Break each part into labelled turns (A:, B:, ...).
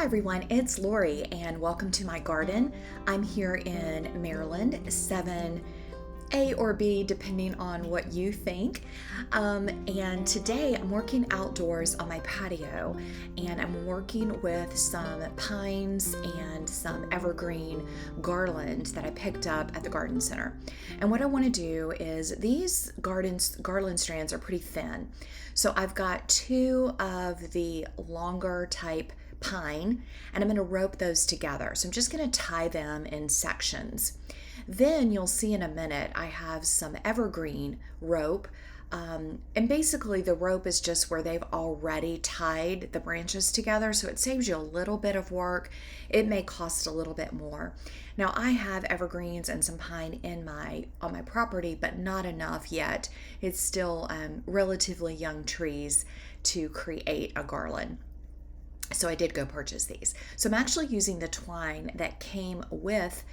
A: Hi everyone, it's Lori and welcome to my garden. I'm here in Maryland, 7A or B, depending on what you think. And today I'm working outdoors on my patio and I'm working with some pines and some evergreen garland that I picked up at the garden center. And what I want to do is these garland strands are pretty thin. So I've got two of the longer type pine and I'm going to rope those together. So I'm just going to tie them in sections. Then you'll see in a minute I have some evergreen rope. And basically the rope is just where they've already tied the branches together, so it saves you a little bit of work. It may cost a little bit more. Now I have evergreens and some pine on my property, but not enough yet. It's still relatively young trees to create a garland. So I did go purchase these. So I'm actually using the twine that came with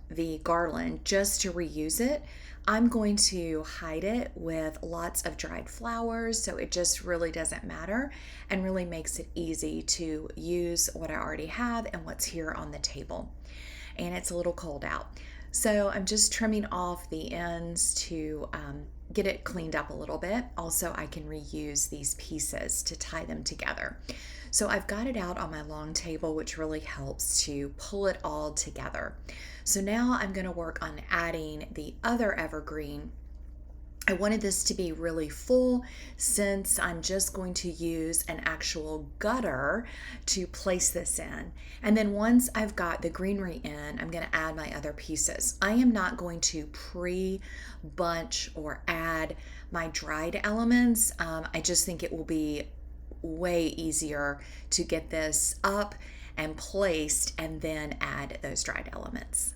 A: the garland just to reuse it. I'm going to hide it with lots of dried flowers, so it just really doesn't matter and really makes it easy to use what I already have and what's here on the table. And it's a little cold out. So I'm just trimming off the ends to get it cleaned up a little bit. Also, I can reuse these pieces to tie them together. So I've got it out on my long table, which really helps to pull it all together. So now I'm going to work on adding the other evergreen. I wanted this to be really full since I'm just going to use an actual gutter to place this in. And then once I've got the greenery in, I'm going to add my other pieces. I am not going to pre-bunch or add my dried elements. I just think it will be way easier to get this up and placed and then add those dried elements.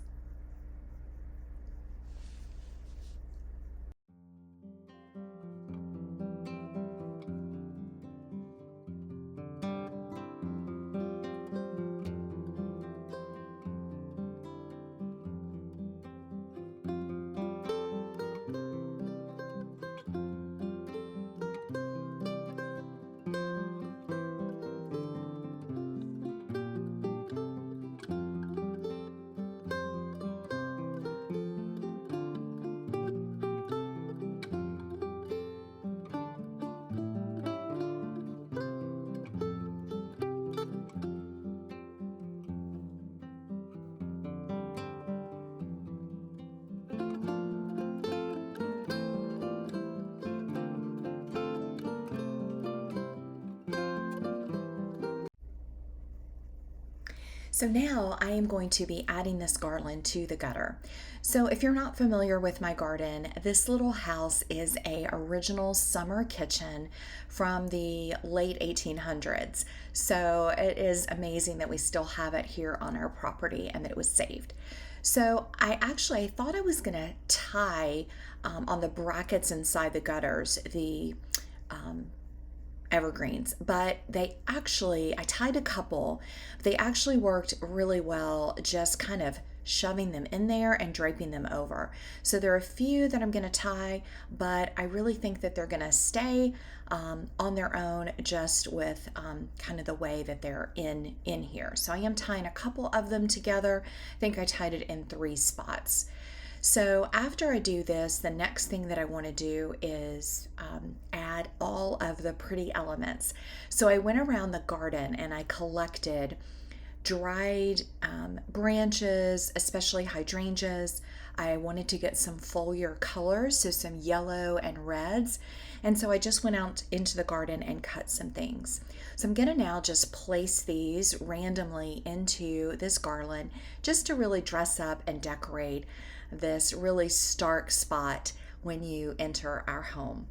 A: So now I am going to be adding this garland to the gutter. So if you're not familiar with my garden, this little house is a original summer kitchen from the late 1800s. So it is amazing that we still have it here on our property and that it was saved. So I thought I was going to tie on the brackets inside the gutters the evergreens, but I tied a couple. They actually worked really well just kind of shoving them in there and draping them over. So there are a few that I'm going to tie, but I really think that they're going to stay on their own just with kind of the way that they're in here. So I am tying a couple of them together. I think I tied it in 3 spots. So after I do this, the next thing that I want to do is add all of the pretty elements. So I went around the garden and I collected dried branches, especially hydrangeas. I wanted to get some foliar colors, so some yellow and reds. And so I just went out into the garden and cut some things. So I'm going to now just place these randomly into this garland just to really dress up and decorate this really stark spot when you enter our home.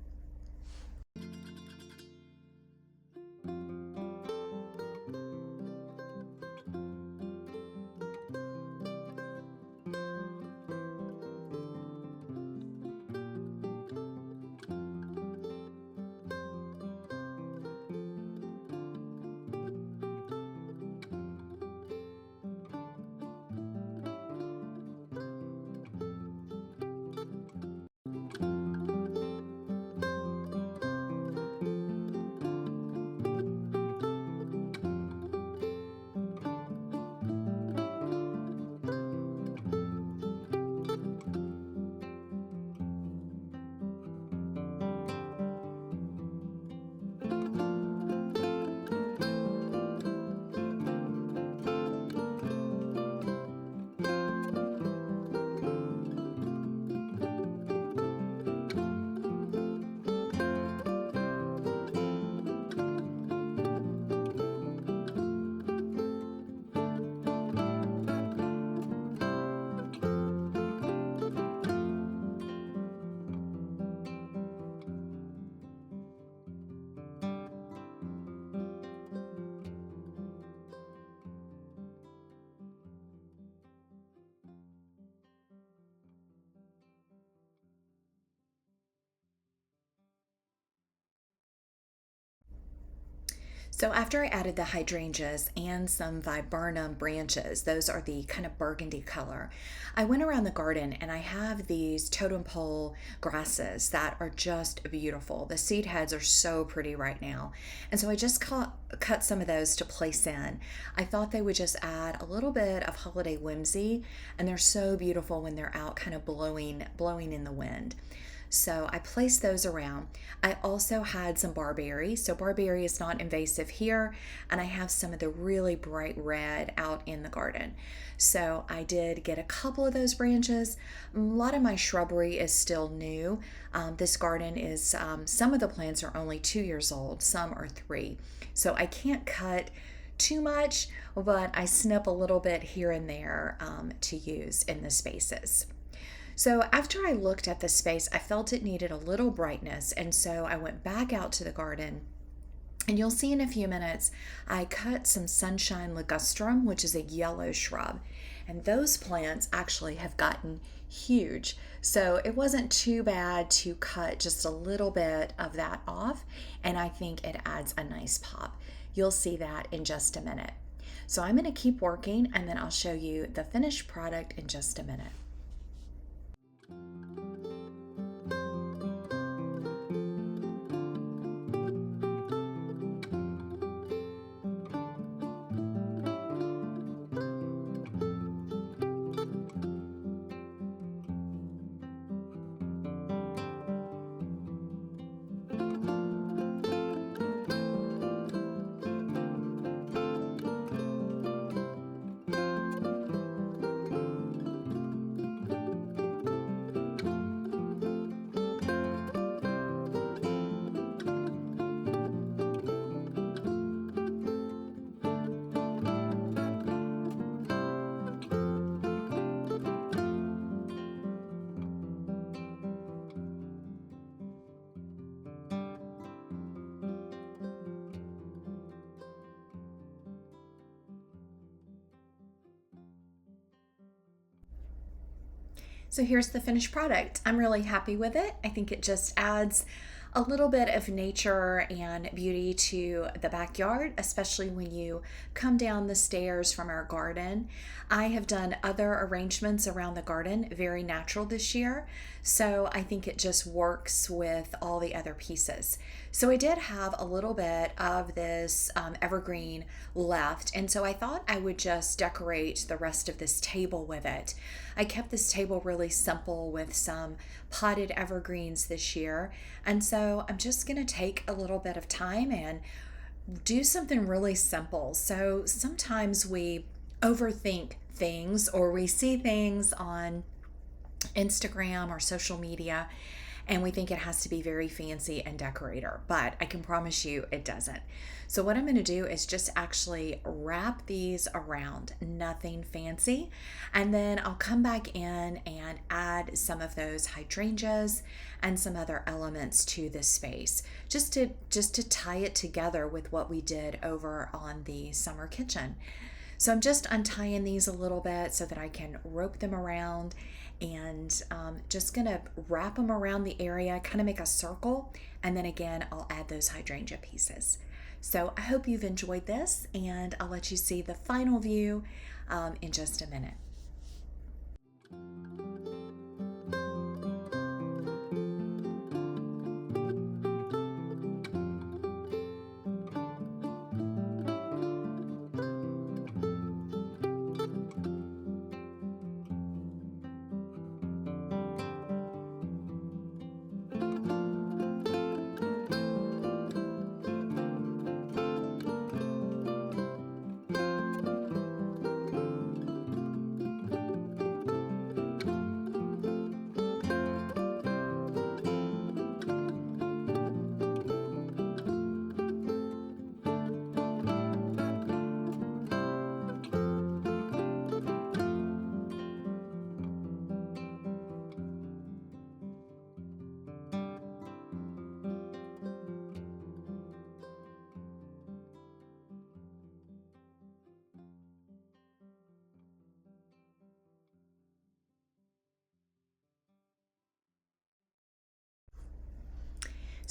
A: So after I added the hydrangeas and some viburnum branches, those are the kind of burgundy color, I went around the garden and I have these totem pole grasses that are just beautiful. The seed heads are so pretty right now. And so I just cut some of those to place in. I thought they would just add a little bit of holiday whimsy, and they're so beautiful when they're out kind of blowing in the wind. So I placed those around. I also had some barberry. So barberry is not invasive here, and I have some of the really bright red out in the garden. So I did get a couple of those branches. A lot of my shrubbery is still new. This garden is, some of the plants are only 2 years old, some are 3. So I can't cut too much, but I snip a little bit here and there to use in the spaces. So after I looked at the space, I felt it needed a little brightness, and so I went back out to the garden. And you'll see in a few minutes, I cut some sunshine ligustrum, which is a yellow shrub. And those plants actually have gotten huge. So it wasn't too bad to cut just a little bit of that off, and I think it adds a nice pop. You'll see that in just a minute. So I'm going to keep working, and then I'll show you the finished product in just a minute. So here's the finished product. I'm really happy with it. I think it just adds a little bit of nature and beauty to the backyard, especially when you come down the stairs from our garden. I have done other arrangements around the garden, very natural this year, so I think it just works with all the other pieces. So I did have a little bit of this evergreen left, and so I thought I would just decorate the rest of this table with it. I kept this table really simple with some potted evergreens this year, and so I'm just going to take a little bit of time and do something really simple. So sometimes we overthink things, or we see things on Instagram or social media, and we think it has to be very fancy and decorator, but I can promise you it doesn't. So what I'm going to do is just actually wrap these around, nothing fancy, and then I'll come back in and add some of those hydrangeas and some other elements to this space, just to tie it together with what we did over on the summer kitchen. So I'm just untying these a little bit so that I can rope them around, and just gonna wrap them around the area, kind of make a circle, and then again I'll add those hydrangea pieces. So I hope you've enjoyed this, and I'll let you see the final view in just a minute.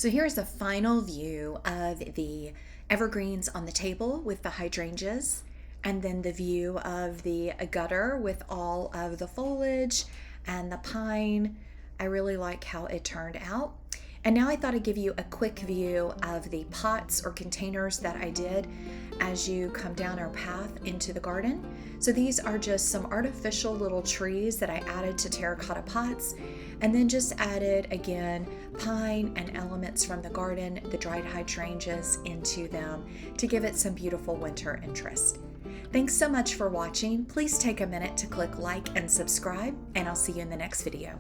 A: So here's a final view of the evergreens on the table with the hydrangeas, and then the view of the gutter with all of the foliage and the pine. I really like how it turned out. And now I thought I'd give you a quick view of the pots or containers that I did as you come down our path into the garden. So these are just some artificial little trees that I added to terracotta pots, and then just added again pine and elements from the garden, the dried hydrangeas into them to give it some beautiful winter interest. Thanks so much for watching. Please take a minute to click like and subscribe, and I'll see you in the next video.